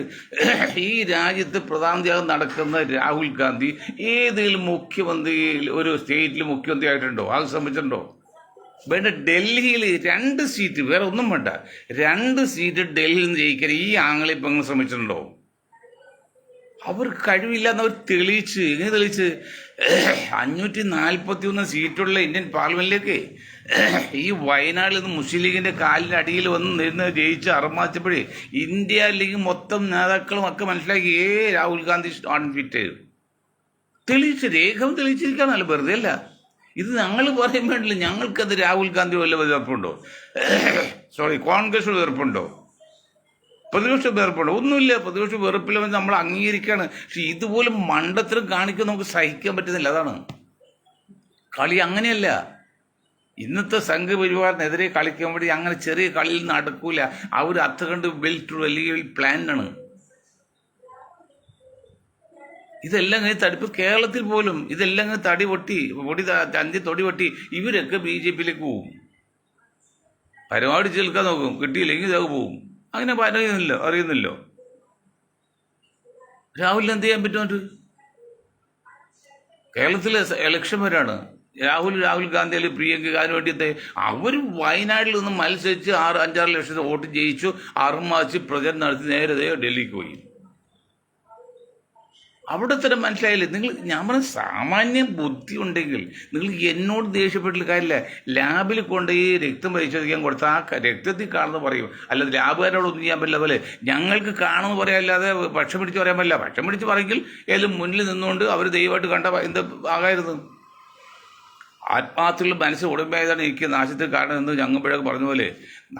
ഈ രാജ്യത്ത് പ്രധാനമന്ത്രിയായി നടക്കുന്ന രാഹുൽ ഗാന്ധി ഏതെങ്കിലും മുഖ്യമന്ത്രി ഒരു സ്റ്റേറ്റിൽ മുഖ്യമന്ത്രി ആയിട്ടുണ്ടോ? അത് ശ്രമിച്ചിട്ടുണ്ടോ? വേണ്ട, ഡൽഹിയിൽ 2 സീറ്റ്, വേറെ ഒന്നും വേണ്ട, 2 സീറ്റ് ഡൽഹിയിൽ നിന്ന് ജയിക്കാൻ ഈ ആങ്ങളെ ഇപ്പം നിങ്ങൾ ശ്രമിച്ചിട്ടുണ്ടോ? അവർക്ക് കഴിവില്ല എന്നവർ തെളിയിച്ച്. എങ്ങനെ തെളിയിച്ച്? 541 സീറ്റുള്ള ഇന്ത്യൻ പാർലമെന്റിലേക്ക് ഈ വയനാട്ടിൽ നിന്ന് മുസ്ലിം ലീഗിന്റെ കാലിന്റെ അടിയിൽ നിന്ന് ജയിച്ച് അറമാച്ചപ്പോഴേ ഇന്ത്യ ലീഗ് മൊത്തം നേതാക്കളും ഒക്കെ മനസ്സിലാക്കി രാഹുൽ ഗാന്ധി അൺഫിറ്റ്. തെളിയിച്ച്, രേഖം തെളിയിച്ചിരിക്കാനല്ല, വെറുതെ അല്ല. ഇത് ഞങ്ങൾ പറയാൻ വേണ്ടില്ല. ഞങ്ങൾക്കത് രാഹുൽ ഗാന്ധി വല്ല വെറുപ്പുണ്ടോ? കോൺഗ്രസ് വെറുപ്പുണ്ടോ? പ്രതിപക്ഷ വെറുപ്പുണ്ടോ? ഒന്നുമില്ല. പ്രതിപക്ഷ വെറുപ്പില്ല, നമ്മൾ അംഗീകരിക്കുകയാണ്. പക്ഷെ ഇതുപോലെ മണ്ടത്തരം കാണിക്കാൻ നമുക്ക് സഹിക്കാൻ പറ്റുന്നില്ല. അതാണ് കളി. അങ്ങനെയല്ല. ഇന്നത്തെ സംഘപരിവാറിനെതിരെ കളിക്കാൻ വേണ്ടി അങ്ങനെ ചെറിയ കളിയിൽ നടക്കൂല. അവർ അത്രകണ്ട് വെൽ അല്ലെങ്കിൽ പ്ലാനാണ്. ഇതെല്ലാം കഴിഞ്ഞ് തടിപ്പ് കേരളത്തിൽ പോലും ഇതെല്ലാം കഴിഞ്ഞ് തൊടി പൊട്ടി ഇവരൊക്കെ BJPയിലേക്ക് പോവും. പരമാവധി ചേൽക്കാൻ നോക്കും, കിട്ടിയില്ലെങ്കിൽ ഇതൊക്കെ പോവും. അങ്ങനെ അറിയുന്നില്ലോ. രാഹുലിന് എന്ത് ചെയ്യാൻ പറ്റുന്നുണ്ട്? കേരളത്തിലെ ഇലക്ഷൻ വരാണ്. രാഹുൽ ഗാന്ധി അല്ലെങ്കിൽ പ്രിയങ്ക അതിന് വേണ്ടിയിട്ട് അവർ വയനാട്ടിൽ നിന്ന് മത്സരിച്ച് 5-6 ലക്ഷത്തെ വോട്ട് ജയിച്ചു, അറുമാച്ച് പ്രചരണം നടത്തി നേരെ ഡൽഹിക്ക് പോയി. അവിടെ തന്നെ മനസ്സിലായില്ലേ നിങ്ങൾ? ഞാൻ പറഞ്ഞ സാമാന്യ ബുദ്ധി ഉണ്ടെങ്കിൽ നിങ്ങൾ എന്നോട് ദേഷ്യപ്പെട്ടില്ല കാര്യമില്ല. ലാബിൽ കൊണ്ടുപോയി രക്തം പരിശോധിക്കാൻ കൊടുത്ത ആ രക്തത്തിൽ കാണുന്ന പറയും. അല്ലാതെ ലാബുകാരോടൊന്നും ചെയ്യാൻ പറ്റില്ല. പോലെ ഞങ്ങൾക്ക് കാണുമെന്ന് പറയാല്ലാതെ പക്ഷം പിടിച്ച് പറയാൻ പറ്റില്ല. പക്ഷം പിടിച്ച് പറയെങ്കിൽ ഏതും മുന്നിൽ നിന്നുകൊണ്ട് അവർ ദൈവമായിട്ട് കണ്ട എന്ത് ആകായിരുന്നു? ആത്മാർത്ഥമുള്ള മനസ്സ് ഉടമ്പയായതാണ് എനിക്ക് നാശത്തിൽ കാരണം എന്ന് ഞങ്ങൾപ്പോഴൊക്കെ പറഞ്ഞ പോലെ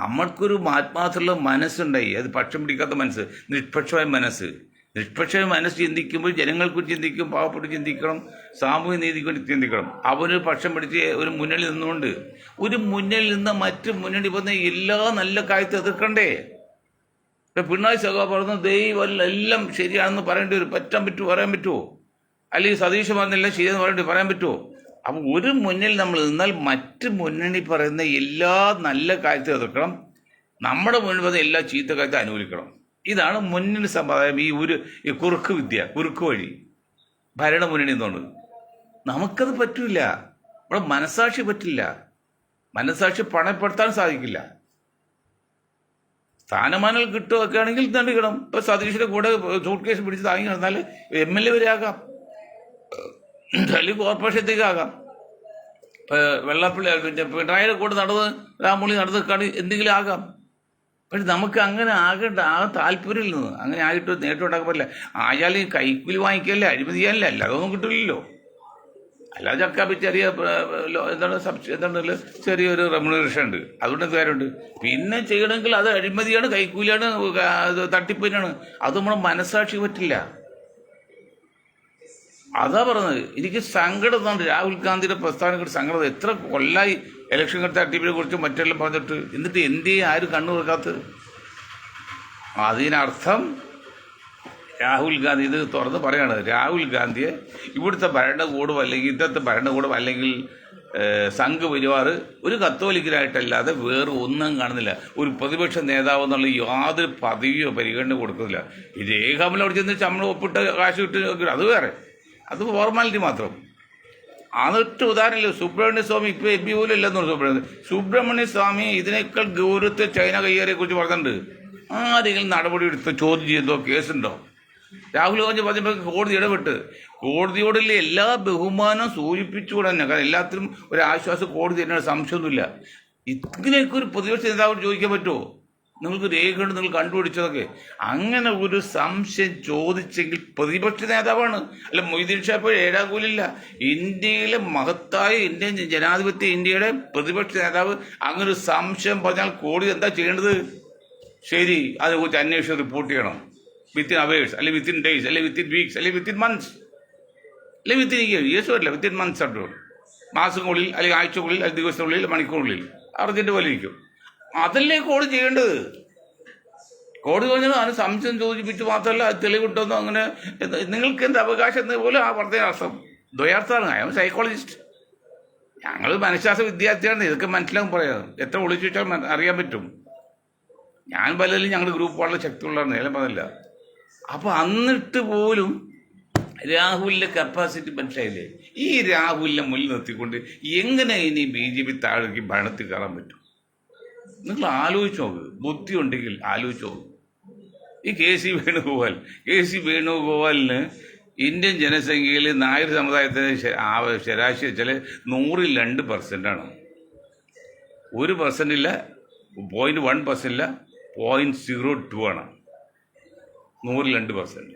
നമ്മൾക്കൊരു ആത്മാർത്ഥമുള്ള മനസ്സുണ്ടായി. അത് പക്ഷം പിടിക്കാത്ത മനസ്സ്, നിഷ്പക്ഷമായ മനസ്സ്. നിഷ്പക്ഷമായ മനസ്സ് ചിന്തിക്കുമ്പോൾ ജനങ്ങൾക്ക് ചിന്തിക്കും, പാവപ്പെട്ട് ചിന്തിക്കണം, സാമൂഹ്യ നീതിക്ക് വേണ്ടി ചിന്തിക്കണം. അവനൊരു പക്ഷം പിടിച്ച് ഒരു മുന്നണി നിന്നുകൊണ്ട് ഒരു മുന്നണിയിൽ നിന്ന് മറ്റ് മുന്നണി വന്ന എല്ലാ നല്ല കാര്യത്തെ എതിർക്കണ്ടേ? ഇപ്പം പിണറായി സഖാ പറഞ്ഞ ദൈവം എല്ലാം ശരിയാണെന്ന് പറയേണ്ടി വരും. പറയാൻ പറ്റുമോ? അല്ലെങ്കിൽ സതീഷ് പറഞ്ഞെല്ലാം ശരിയെന്ന് പറയാൻ പറ്റുമോ? അപ്പം ഒരു മുന്നിൽ നമ്മൾ നിന്നാൽ മറ്റ് മുന്നണി പറയുന്ന എല്ലാ നല്ല കാര്യത്തെ എതിർക്കണം, നമ്മുടെ മുന്നിൽ വന്ന എല്ലാ ചീത്ത കാര്യത്തെ അനുകൂലിക്കണം. ഇതാണ് മുന്നണി സമ്പ്രദായം. ഈ കുറുക്ക് വഴി ഭരണമുന്നണി എന്നുള്ളത് നമുക്കത് പറ്റില്ല. നമ്മുടെ മനസാക്ഷി പറ്റില്ല. മനസാക്ഷി പണപ്പെടുത്താൻ സാധിക്കില്ല. സ്ഥാനമാനങ്ങൾ കിട്ടുമൊക്കെ ആണെങ്കിൽ തണ്ടിക്കണം. ഇപ്പൊ സതീഷിന്റെ കൂടെ സൂട്ട് കേസ് പിടിച്ച് താങ്ങി നടന്നാൽ MLA വരെ ആകാം, അല്ലെങ്കിൽ കോർപ്പറേഷനത്തേക്ക് ആകാം. വെള്ളാപ്പള്ളി പിണറായിയുടെ കൂടെ രാമുള്ളി നടന്ന് എന്തെങ്കിലും ആകാം. പക്ഷെ നമുക്ക് അങ്ങനെ ആകേണ്ട താല്പര്യമില്ല. അങ്ങനെ ആയിട്ട് നേട്ടം ഉണ്ടാക്കാൻ പറ്റില്ല. അയാൾ ഈ കൈക്കൂലി വാങ്ങിക്കല്ലേ, അഴിമതി ചെയ്യാനല്ലേ, അല്ലാതെ ഒന്നും കിട്ടില്ലല്ലോ. അല്ലാതെ ചക്കാപ്പി എന്താണ് ചെറിയൊരു റെമ്യൂണറേഷൻ ഉണ്ട്, അതുകൊണ്ട് എന്ത് കാര്യമുണ്ട്? പിന്നെ ചെയ്യണമെങ്കിൽ അത് അഴിമതിയാണ്, കൈക്കൂലിയാണ്, തട്ടിപ്പിനാണ്. അത് നമ്മുടെ മനസാക്ഷി പറ്റില്ല. അതാ പറഞ്ഞത്. എനിക്ക് സങ്കടം രാഹുൽ ഗാന്ധിയുടെ പ്രസ്ഥാനങ്ങളുടെ സങ്കടം. എത്ര കൊല്ലായി ഇലക്ഷൻ തട്ടിപ്പിനെ കുറിച്ച് മറ്റെല്ലാം പറഞ്ഞിട്ട്, എന്നിട്ട് എന്ത് ആരും കണ്ണു തുറക്കാത്തത്? അതിനർത്ഥം രാഹുൽ ഗാന്ധി ഇത് തുറന്ന് പറയാണ്. രാഹുൽ ഗാന്ധിയെ ഇവിടുത്തെ ഭരണകൂടം അല്ലെങ്കിൽ ഇന്നത്തെ ഭരണകൂടം അല്ലെങ്കിൽ സംഘപരിവാർ ഒരു കത്തോലിക്കലായിട്ടല്ലാതെ വേറെ ഒന്നും കാണുന്നില്ല. ഒരു പ്രതിപക്ഷ നേതാവ് എന്നുള്ള യാതൊരു പദവിയോ പരിഗണന കൊടുക്കുന്നില്ല. ഈ രേഖാമല അവിടെ ചെന്ന് ശമ്പളം ഒപ്പിട്ട് കാശ് കിട്ടി അത് വേറെ, അത് ഫോർമാലിറ്റി മാത്രം. അതൊട്ട് ഉദാഹരണമില്ല. സുബ്രഹ്മണ്യ സ്വാമി ഇപ്പോൾ MP പോലും ഇല്ലെന്ന് സുബ്രഹ്മണ്യ സ്വാമി ഇതിനേക്കാൾ ഗൗരവത്തെ ചൈന കയ്യേറിയെ കുറിച്ച് പറഞ്ഞിട്ടുണ്ട്. ആരെങ്കിലും നടപടി എടുത്ത് ചോദ്യം ചെയ്തോ കേസുണ്ടോ? രാഹുൽ ഗാന്ധി പറഞ്ഞപ്പോൾ കോടതി ഇടപെട്ട് കോടതിയോടുള്ള എല്ലാ ബഹുമാനവും സൂചിപ്പിച്ചുകൂടെ തന്നെ. കാരണം എല്ലാത്തിനും ഒരു ആശ്വാസം കോടതി തന്നെയാണ്, സംശയമൊന്നുമില്ല. ഇതിനൊക്കെ ഒരു പ്രതിപക്ഷ നേതാവോട് ചോദിക്കാൻ പറ്റുമോ? നിങ്ങൾക്ക് രേഖയുണ്ട്, നിങ്ങൾ കണ്ടുപിടിച്ചതൊക്കെ. അങ്ങനെ ഒരു സംശയം ചോദിച്ചെങ്കിൽ പ്രതിപക്ഷ നേതാവാണ്. അല്ല മൊയ്തീൻ ഷാ ഇപ്പോൾ 7 കൂലില്ല. ഇന്ത്യയിലെ മഹത്തായ ഇന്ത്യൻ ജനാധിപത്യ ഇന്ത്യയുടെ പ്രതിപക്ഷ നേതാവ് അങ്ങനെ ഒരു സംശയം പറഞ്ഞാൽ കോടതി എന്താ ചെയ്യേണ്ടത്? ശരി, അതേക്കുറിച്ച് അന്വേഷണം റിപ്പോർട്ട് ചെയ്യണം. വിത്തിൻ അവേഴ്സ്, അല്ലെങ്കിൽ വിത്തിൻ ഡേയ്സ്, അല്ലെങ്കിൽ വിത്തിൻ വീക്സ്, അല്ലെങ്കിൽ വിത്തിൻ മന്ത്സ്, അല്ലെങ്കിൽ വിത്തിൻ ഇയേഴ്സ് വരില്ല, വിത്തിൻ മന്ത്സ് ആട്ടോ. മാസങ്ങളുള്ളിൽ, അല്ലെങ്കിൽ ആഴ്ചക്കുള്ളിൽ, അല്ലെങ്കിൽ ദിവസത്തിനുള്ളിൽ, മണിക്കൂറിനുള്ളിൽ അർജന്റ് പോലെ ഇരിക്കും. അതല്ലേ കോടതി ചെയ്യേണ്ടത്? കോടതി പറഞ്ഞാൽ അതിന് സംശയം സൂചിപ്പിച്ച് മാത്രമല്ല അത് തെളിവിട്ടൊന്നും അങ്ങനെ നിങ്ങൾക്ക് എന്ത് അവകാശം എന്ന പോലെ ആ പറഞ്ഞ അർത്ഥം ദ്വയാർത്ഥമാണ്. I M psychologist. ഞങ്ങൾ മനഃശാസ്ത്ര വിദ്യാർത്ഥിയാണ്. ഇതൊക്കെ മനസ്സിലാകും പറയാം. എത്ര ഒളിച്ചു വെച്ചാൽ അറിയാൻ പറ്റും. ഞാൻ പലതിലും ഞങ്ങളുടെ ഗ്രൂപ്പ് വളരെ ശക്തിയുള്ളതാണ്, ഞാൻ പറഞ്ഞില്ല. അപ്പോൾ എന്നിട്ട് പോലും രാഹുലിൻ്റെ കപ്പാസിറ്റി മനസ്സിലായില്ലേ? ഈ രാഹുലിനെ മുന്നിൽ നിർത്തിക്കൊണ്ട് എങ്ങനെ ഇനി BJP താഴേക്ക് ഭരണത്തിൽ കയറാൻ പറ്റും? നിങ്ങൾ ആലോചിച്ച് നോക്ക്, ബുദ്ധി ഉണ്ടെങ്കിൽ ആലോചിച്ച് നോക്ക്. ഈ KC വേണുഗോപാലിന് ഇന്ത്യൻ ജനസംഖ്യയിൽ നായർ സമുദായത്തിന് ശരാശരി വെച്ചാൽ 102%. 1% ഇല്ല, 0.1% ഇല്ല, 0.02 ആണ്. 102%.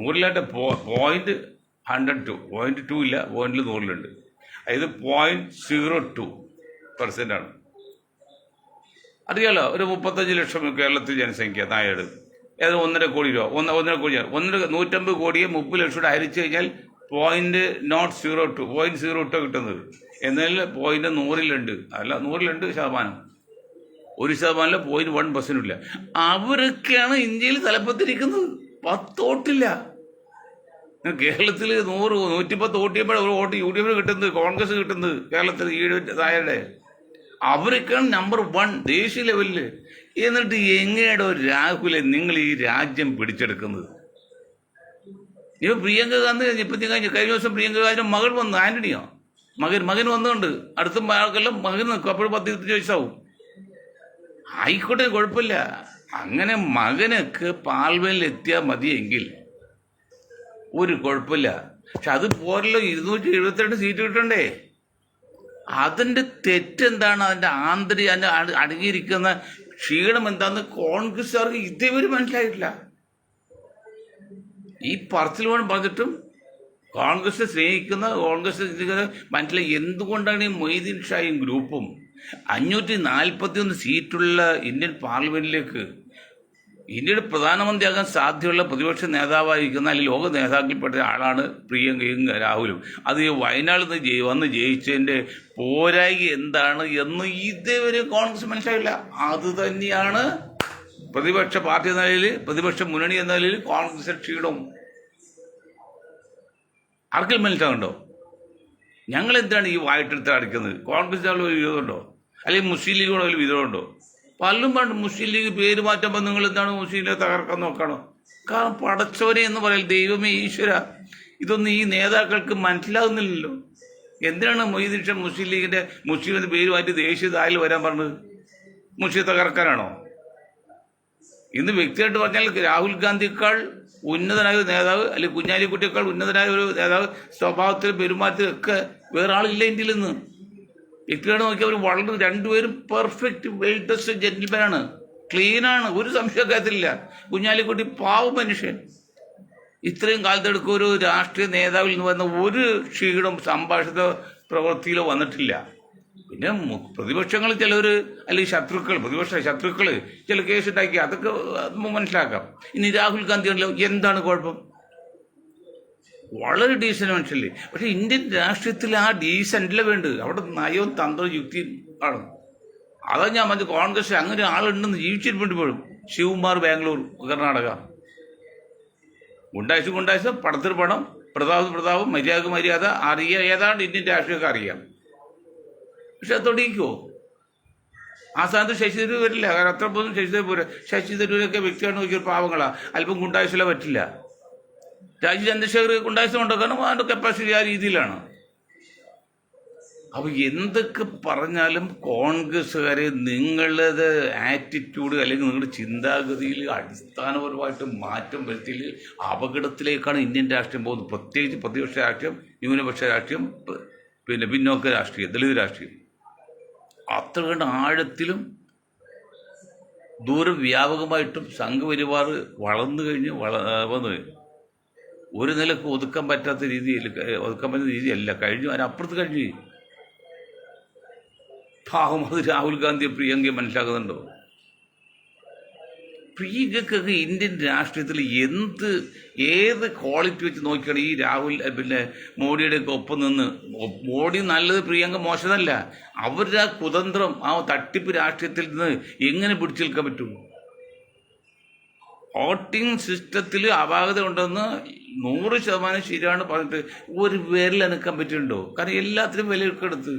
100 0.102, 0.2 ഇല്ല, 100 അതായത് 0.02% ആണ്. അറിയാലോ, ഒരു 35 ലക്ഷം കേരളത്തിൽ ജനസംഖ്യ നായർ, ഏത് 1.5 കോടി രൂപ, 1.5 കോടി, 150 കോടിയെ 30 ലക്ഷം കൂടെ ഹരിച്ചു കഴിഞ്ഞാൽ 0.02 കിട്ടുന്നത്. എന്നാൽ 100 അല്ല, 100%. 1%, 0.1% ഇല്ല. അവരൊക്കെയാണ് ഇന്ത്യയിൽ തലപ്പത്തിരിക്കുന്നത്. 10 വോട്ടില്ല. കേരളത്തിൽ 110 വോട്ട് ചെയ്യുമ്പോഴാണ് ഒരു വോട്ട് UDF കിട്ടുന്നത്, കോൺഗ്രസ് കിട്ടുന്നത് കേരളത്തിൽ ഈ നായരുടെ. അവരൊക്കെയാണ് നമ്പർ 1 ദേശീയ ലെവലിൽ. എന്നിട്ട് എങ്ങനെയാണോ രാഹുലെ നിങ്ങൾ ഈ രാജ്യം പിടിച്ചെടുക്കുന്നത്? ഇപ്പം പ്രിയങ്ക ഗാന്ധി കഴിഞ്ഞ ദിവസം പ്രിയങ്ക ഗാന്ധിയുടെ മകൾ വന്നു, ആന്റണിയോ മകൻ വന്നുകൊണ്ട് അടുത്ത ആൾക്കെല്ലാം മകൻ നിൽക്കും. അപ്പോഴും 10-20 വയസ്സാവും. ആയിക്കോട്ടെ, കുഴപ്പമില്ല. അങ്ങനെ മകനൊക്കെ പാർലമെന്റിൽ എത്തിയാൽ മതിയെങ്കിൽ ഒരു കുഴപ്പമില്ല. പക്ഷെ അത് പോരല്ലോ, 272 സീറ്റ് കിട്ടണ്ടേ? അതിൻ്റെ തെറ്റെന്താണ്? അതിൻ്റെ അതിൻ്റെ അടങ്ങിയിരിക്കുന്ന ക്ഷീണം എന്താണെന്ന് കോൺഗ്രസ്സുകാർക്ക് ഇതേവരെ മനസ്സിലായിട്ടില്ല. ഈ പറച്ചിൽ വേണം പറഞ്ഞിട്ടും കോൺഗ്രസ് സ്നേഹിക്കുന്ന കോൺഗ്രസ് മനസ്സിലായി എന്തുകൊണ്ടാണ് ഈ മൊയ്തീൻ ഷായും ഗ്രൂപ്പും 541 സീറ്റുള്ള ഇന്ത്യൻ പാർലമെന്റിലേക്ക് ഇന്ത്യയുടെ പ്രധാനമന്ത്രിയാകാൻ സാധ്യതയുള്ള പ്രതിപക്ഷ നേതാവായിരിക്കുന്ന അല്ലെങ്കിൽ ലോക നേതാക്കളിൽപ്പെട്ട ആളാണ് പ്രിയങ്കയും രാഹുലും. അത് വയനാട്ടിൽ നിന്ന് വന്ന് ജയിച്ചതിൻ്റെ പോരായി എന്താണ് എന്ന് ഇതേവരെ കോൺഗ്രസ് മനസ്സിലായില്ല. അത് തന്നെയാണ് പ്രതിപക്ഷ പാർട്ടി എന്ന നിലയിൽ, പ്രതിപക്ഷ മുന്നണി എന്ന നിലയിൽ കോൺഗ്രസ് ക്ഷീണവും. ആർക്കും മനസ്സിലാകുന്നുണ്ടോ? ഞങ്ങൾ എന്താണ് ഈ വായിട്ടെടുത്ത് അടിക്കുന്നത്? കോൺഗ്രസിനുള്ള ഒരു വിരോധമുണ്ടോ? അല്ലെങ്കിൽ മുസ്ലിം ലീഗിനോട് ഒരു വിരോധമുണ്ടോ? പലരും പണ്ട് മുസ്ലിം ലീഗ് പേര് മാറ്റുമ്പോൾ നിങ്ങൾ എന്താണ് മുസ്ലിം ലീഗ് തകർക്കാൻ നോക്കണോ? കാരണം പടച്ചവനെ എന്ന് പറയൽ, ദൈവമേ ഈശ്വര, ഇതൊന്നും ഈ നേതാക്കൾക്ക് മനസ്സിലാകുന്നില്ലല്ലോ. എന്തിനാണ് മൊയ്തീൻ ഷാ മുസ്ലിം ലീഗിൻ്റെ മുസ്ലിം എന്ന പേര് മാറ്റി ദേശീയ തായിൽ വരാൻ പറഞ്ഞത്? മുസ്ലിം തകർക്കാനാണോ? ഇന്ന് വ്യക്തിയായിട്ട് പറഞ്ഞാൽ രാഹുൽ ഗാന്ധിയേക്കാൾ ഉന്നതനായ ഒരു നേതാവ്, അല്ലെങ്കിൽ കുഞ്ഞാലിക്കുട്ടിയേക്കാൾ ഉന്നതനായ ഒരു നേതാവ് സ്വഭാവത്തിലും പെരുമാറ്റത്തിലൊക്കെ വേറെ ആളില്ല ഇന്ത്യയിൽ നിന്ന്. വ്യക്തികളെ നോക്കി അവർ വളരെ രണ്ടുപേരും പെർഫെക്റ്റ് വെൽ ഡ്രസ്ഡ് ജെന്റിൽമാനാണ്, ക്ലീനാണ്, ഒരു സംശയക്കാര്യത്തിലില്ല. കുഞ്ഞാലിക്കുട്ടി പാവ മനുഷ്യൻ. ഇത്രയും കാലത്തെടുക്കും ഒരു രാഷ്ട്രീയ നേതാവിൽ നിന്ന് വന്ന ഒരു ക്ഷീണം സംഭാഷണ പ്രവൃത്തിയിലോ വന്നിട്ടില്ല. പിന്നെ പ്രതിപക്ഷങ്ങൾ ചിലർ, അല്ലെങ്കിൽ പ്രതിപക്ഷ ശത്രുക്കൾ ചില കേസുണ്ടാക്കി, അതൊക്കെ മനസ്സിലാക്കാം. ഇനി രാഹുൽ ഗാന്ധി ഉണ്ടല്ലോ, എന്താണ് കുഴപ്പം? വളരെ ഡീസൻ്റ് മനുഷ്യല്ലേ. പക്ഷെ ഇന്ത്യൻ രാഷ്ട്രീയത്തിൽ ആ ഡീസൻ്റിലെ വേണ്ടത്. അവിടെ നയവും തന്ത്രവും യുക്തിയും ആണ്. അതാ ഞാൻ മറ്റു കോൺഗ്രസ് അങ്ങനെ ആളുണ്ടെന്ന് ജീവിച്ചിട്ട് പോലും. ശിവകുമാർ ബാംഗ്ലൂർ, കർണാടക. ഗുണ്ടായ്സ്, പടത്തിന് പണം, പ്രതാപം, മര്യാദ അറിയാം. ഏതാണ്ട് ഇന്ത്യൻ രാഷ്ട്രീയമൊക്കെ അറിയാം. പക്ഷെ അത് തൊടിയിക്കുമോ? ആ സ്ഥാനത്ത് ശശി തരൂർ വരില്ല. കാരണം അത്ര പോലും ശശി തരൂർ പോരാ. ശശി തരൂരൊക്കെ വ്യക്തിയാണ് നോക്കിയൊരു പാവങ്ങളാണ്. അല്പം ഗുണ്ടായ്സിലെ പറ്റില്ല. രാജീവ് ചന്ദ്രശേഖർ ഗുണ്ടായ്സുണ്ടോ? കാരണം അതിൻ്റെ കപ്പാസിറ്റി ആ രീതിയിലാണ്. അപ്പോൾ എന്തൊക്കെ പറഞ്ഞാലും കോൺഗ്രസ്സുകാരെ നിങ്ങളുടെ ആറ്റിറ്റ്യൂഡ് അല്ലെങ്കിൽ നിങ്ങളുടെ ചിന്താഗതിയിൽ അടിസ്ഥാനപരമായിട്ട് മാറ്റം വരുത്തിയിൽ അപകടത്തിലേക്കാണ് ഇന്ത്യൻ രാഷ്ട്രീയം പോകുന്നത്. പ്രത്യേകിച്ച് പ്രതിപക്ഷ രാഷ്ട്രീയം, ന്യൂനപക്ഷ രാഷ്ട്രീയം, പിന്നെ പിന്നോക്ക രാഷ്ട്രീയം, ദളിത് രാഷ്ട്രീയം. അത്ര കണ്ട് ആഴത്തിലും ദൂരവ്യാപകമായിട്ടും സംഘപരിവാർ വളർന്നു വന്നു ഒരു നിലക്ക് ഒതുക്കാൻ പറ്റുന്ന രീതിയല്ല കഴിഞ്ഞു. അതിനപ്പുറത്ത് കഴിഞ്ഞു. പാവം, അത് രാഹുൽ ഗാന്ധിയെ പ്രിയങ്കയെ മനസ്സിലാക്കുന്നുണ്ടോ? പ്രിയങ്കക്കൊക്കെ ഇന്ത്യൻ രാഷ്ട്രീയത്തിൽ ഏത് ക്വാളിറ്റി വെച്ച് നോക്കിയാണ് ഈ രാഹുൽ പിന്നെ മോഡിയുടെയൊക്കെ ഒപ്പം നിന്ന്? മോഡി നല്ലത്, പ്രിയങ്ക മോശമല്ല. അവരുടെ ആ കുതന്ത്രം, ആ തട്ടിപ്പ് രാഷ്ട്രീയത്തിൽ നിന്ന് എങ്ങനെ പിടിച്ചു നിൽക്കാൻ പറ്റും? വോട്ടിംഗ് സിസ്റ്റത്തിൽ അപാകത ഉണ്ടെന്ന് 100% ശരിയാണ് പറഞ്ഞിട്ട് ഒരു വിരലനക്കാൻ പറ്റുന്നുണ്ടോ? കാരണം എല്ലാത്തിനും വിലയെടുക്കെടുത്ത്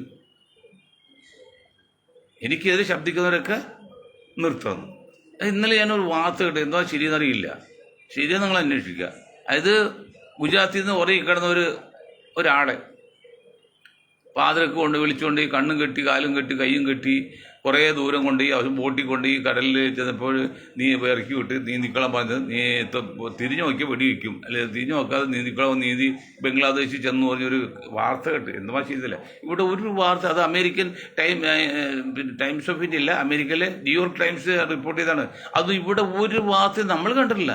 എനിക്കെതിരെ ശബ്ദിക്കുന്നവരൊക്കെ നിർത്തണം. ഇന്നലെ ഞാനൊരു വാർത്ത കേട്ടു, എന്താ ശരിയെന്നറിയില്ല, ശരിയെന്ന് നിങ്ങൾ അന്വേഷിക്കുക. അതായത് ഗുജറാത്തിൽ നിന്ന് ഉറങ്ങി കിടന്ന ഒരാളെ പാതിരക്ക് കൊണ്ട് വിളിച്ചുകൊണ്ട് കണ്ണും കെട്ടി കാലും കെട്ടി കയ്യും കെട്ടി കുറേ ദൂരം കൊണ്ട് ബോട്ടിൽ കൊണ്ട് കടലിൽ ചെന്നപ്പോൾ നീ ഇറക്കി വിട്ട് നീന്തിക്കളം പറഞ്ഞത്, നീ തിരിഞ്ഞു നോക്കിയാൽ വെടി വയ്ക്കും, അല്ലെങ്കിൽ തിരിഞ്ഞു നോക്കാതെ നീന്തിക്കളം നീന്തി ബംഗ്ലാദേശിൽ ചെന്ന് പറഞ്ഞൊരു വാർത്ത കേട്ട്. എന്തുമാ ചെയ്തില്ല ഇവിടെ ഒരു വാർത്ത. അത് അമേരിക്കൻ ടൈംസ് ഓഫ് ഇന്ത്യ അല്ല, അമേരിക്കയിലെ ന്യൂയോർക്ക് ടൈംസ് റിപ്പോർട്ട് ചെയ്താണ്. അത് ഇവിടെ ഒരു വാർത്ത നമ്മൾ കണ്ടിട്ടില്ല.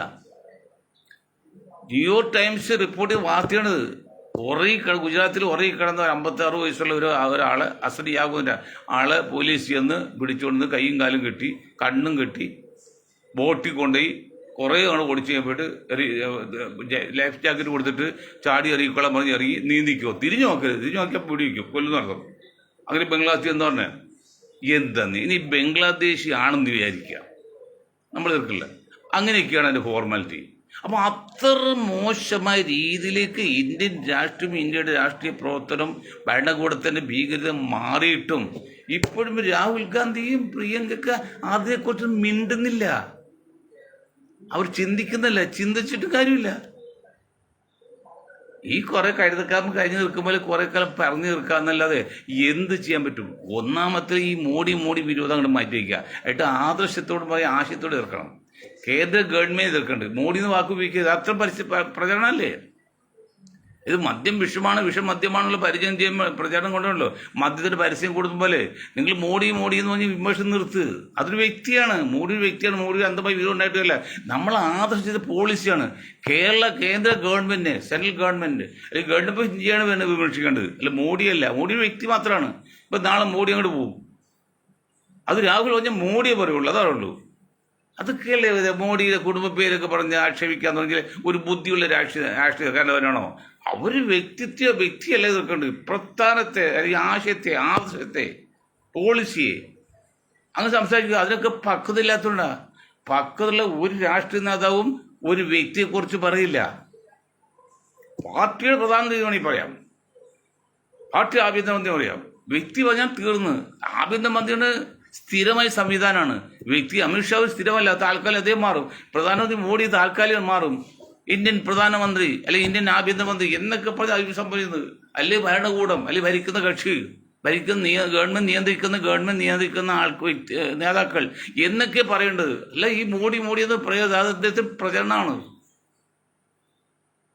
ന്യൂയോർക്ക് ടൈംസ് റിപ്പോർട്ട് ചെയ്ത വാർത്തയാണിത്. ഗുജറാത്തിൽ ഉറങ്ങി കിടന്ന 56 വയസ്സുള്ള ഒരാളെ അസഡിയാകുന്ന ആളെ പോലീസ് ചെന്ന് പിടിച്ചുകൊണ്ട് കൈയും കാലും കെട്ടി കണ്ണും കെട്ടി ബോട്ടിൽ കൊണ്ടുപോയി കുറേ ആണ് ഓടിച്ച് കഴിഞ്ഞിട്ട് ലൈഫ് ജാക്കറ്റ് കൊടുത്തിട്ട് ചാടി ഇറങ്ങിക്കോളാൻ പറഞ്ഞ് ഇറങ്ങി നീന്തിക്കോ, തിരിഞ്ഞു നോക്കിയാൽ പിടിവയ്ക്കും, കൊല്ലുന്ന നടക്കും. അങ്ങനെ ബംഗ്ലാദേശ് എന്ന് പറഞ്ഞാൽ എന്തെന്ന് ഇനി ബംഗ്ലാദേശി ആണെന്ന് വിചാരിക്കുക, നമ്മൾ തീർക്കില്ല. അങ്ങനെയൊക്കെയാണ് അതിൻ്റെ ഫോർമാലിറ്റി. അപ്പോൾ അത്ര മോശമായ രീതിയിലേക്ക് ഇന്ത്യൻ രാഷ്ട്രീയം, ഇന്ത്യയുടെ രാഷ്ട്രീയ പ്രവർത്തനം, ഭരണകൂടത്തിൻ്റെ ഭീകരത മാറിയിട്ടും ഇപ്പോഴും രാഹുൽ ഗാന്ധിയും പ്രിയങ്കയ്ക്ക് അതിനെക്കുറിച്ച് മിണ്ടുന്നില്ല. അവർ ചിന്തിക്കുന്നില്ല, ചിന്തിച്ചിട്ട് കാര്യമില്ല. ഈ കുറെ കഴുതക്കാരൻ കഴിഞ്ഞ് നിൽക്കുമ്പോൾ കുറെ കാലം പറഞ്ഞു നിൽക്കാന്നല്ലാതെ എന്ത് ചെയ്യാൻ പറ്റും? ഒന്നാമത്തെ ഈ മോഡി വിരോധം അങ്ങോട്ട് മാറ്റി വയ്ക്കുക, എന്നിട്ട് ആദർശത്തോട് പറയും ആശയത്തോട് എതിർക്കണം. കേന്ദ്ര ഗവൺമെന്റ് എതിർക്കുന്നുണ്ട്, മോഡി എന്ന് വാക്ക് ഉപയോഗിക്കുക, അത്ര പ്രചരണമല്ലേ ഇത്? മദ്യം വിഷമാണ്, വിഷം മദ്യമാണുള്ള പരിചയം ചെയ്യുമ്പോൾ പ്രചാരണം കൊണ്ടുണ്ടല്ലോ. മദ്യത്തിന്റെ പരസ്യം കൊടുക്കുമ്പോൾ നിങ്ങൾ മോഡി എന്ന് പറഞ്ഞ് വിമർശനം നിർത്ത്. അതൊരു വ്യക്തിയാണ്, മോഡി ഒരു വ്യക്തിയാണ്. മോഡി അന്ധമായി വിരോധം ഉണ്ടായിട്ടില്ല. നമ്മൾ ആദർശിച്ച പോളിസിയാണ്. കേന്ദ്ര ഗവൺമെന്റ്, സെൻട്രൽ ഗവൺമെന്റ് അല്ലെങ്കിൽ ഗവൺമെന്റ് ഇന്ത്യയാണ് വേണ്ടത് വിമർശിക്കേണ്ടത്, അല്ല മോഡിയല്ല. മോഡി ഒരു വ്യക്തി മാത്രമാണ്. ഇപ്പം നാളെ മോഡി അങ്ങോട്ട് പോകും, അത് രാഹുൽ പറഞ്ഞാൽ മോഡിയെ പറയുള്ളൂ, അതാണുള്ളൂ. അതൊക്കെയല്ലേ മോഡിയുടെ കുടുംബ പേരൊക്കെ പറഞ്ഞ് ആക്ഷേപിക്കാൻ തുടങ്ങിയ ഒരു ബുദ്ധിയുള്ള രാഷ്ട്രീയക്കാരനാണോ? അവർ വ്യക്തിയല്ലേ ഇതൊക്കെയുണ്ട്. പ്രസ്ഥാനത്തെ അല്ലെങ്കിൽ ആശയത്തെ, ആദർശത്തെ, പോളിസിയെ അങ്ങ് സംസാരിക്കുക. അതിനൊക്കെ പക്വതയില്ലാത്തതുകൊണ്ടാ. പക്വതയുള്ള ഒരു രാഷ്ട്രീയ നേതാവും ഒരു വ്യക്തിയെക്കുറിച്ച് പറയില്ല. പാർട്ടിയുടെ പ്രധാനമന്ത്രി വേണമെങ്കിൽ പറയാം, പാർട്ടി ആഭ്യന്തരമന്ത്രി പറയാം. വ്യക്തി പറഞ്ഞാൽ തീർന്ന്. ആഭ്യന്തരമന്ത്രിയുടെ സ്ഥിരമായ സംവിധാനമാണ്. വ്യക്തി അമിത്ഷാ സ്ഥിരമല്ല, താൽക്കാലികം അദ്ദേഹം മാറും. പ്രധാനമന്ത്രി മോഡി താൽക്കാലികം മാറും. ഇന്ത്യൻ പ്രധാനമന്ത്രി അല്ലെങ്കിൽ ഇന്ത്യൻ ആഭ്യന്തരമന്ത്രി എന്നൊക്കെ പറഞ്ഞ് സംഭവിക്കുന്നത്. അല്ലെ ഭരണകൂടം, അല്ലെ ഭരിക്കുന്ന കക്ഷി, ഗവൺമെന്റ് നിയന്ത്രിക്കുന്ന നേതാക്കൾ എന്നൊക്കെ പറയേണ്ടത്. അല്ല ഈ മോഡി എന്ന് പറയുന്നത് അത് അദ്ദേഹത്തിന് പ്രചരണമാണ്.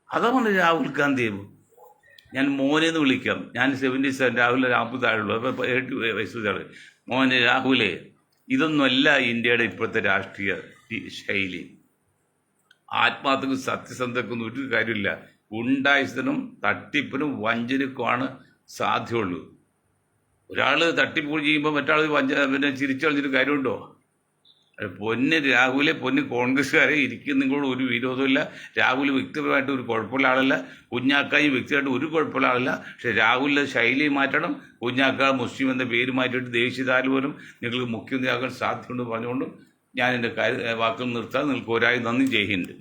അതാണ് രാഹുൽ ഗാന്ധി. ഞാൻ മോനെന്ന് വിളിക്കാം. ഞാൻ 77, രാഹുൽ 40 താഴുള്ളൂ, 8 വയസ്സുകാർ. മോനെ രാഹുലെ, ഇതൊന്നുമല്ല ഇന്ത്യയുടെ ഇപ്പോഴത്തെ രാഷ്ട്രീയ ശൈലി. ആത്മാർത്ഥക്കും സത്യസന്ധക്കും ഒരു കാര്യമില്ല. ഗുണ്ടായുസത്തിനും തട്ടിപ്പിനും വഞ്ചനക്കുമാണ് സാധ്യമുള്ളൂ. ഒരാൾ തട്ടിപ്പ് ചെയ്യുമ്പോൾ മറ്റാൾ പിന്നെ ചിരിച്ചു കളഞ്ഞിട്ട് കാര്യമുണ്ടോ? പൊന്ന് രാഹുലെ, പൊന്ന് കോൺഗ്രസ്സുകാരെ, ഇരിക്കും നിങ്ങളോട് ഒരു വിരോധമില്ല. രാഹുൽ വ്യക്തിപരമായിട്ട് ഒരു കുഴപ്പമുള്ള ആളല്ല, കുഞ്ഞാക്കായും വ്യക്തിയായിട്ട് ഒരു കുഴപ്പമുള്ള ആളല്ല. പക്ഷെ രാഹുലിൻ്റെ ശൈലി മാറ്റണം. കുഞ്ഞാക്ക മുസ്ലിം എന്ന പേര് മാറ്റിയിട്ട് ദേശീയതാൽ പോലും നിങ്ങൾക്ക് മുഖ്യമന്ത്രിയാകാൻ സാധ്യതയുണ്ടെന്ന് പറഞ്ഞുകൊണ്ടും ഞാൻ എൻ്റെ വാക്കുകൾ നിർത്താൻ നിങ്ങൾക്ക് ഒരായി നന്ദി. ജയ് ഹിന്ദ്.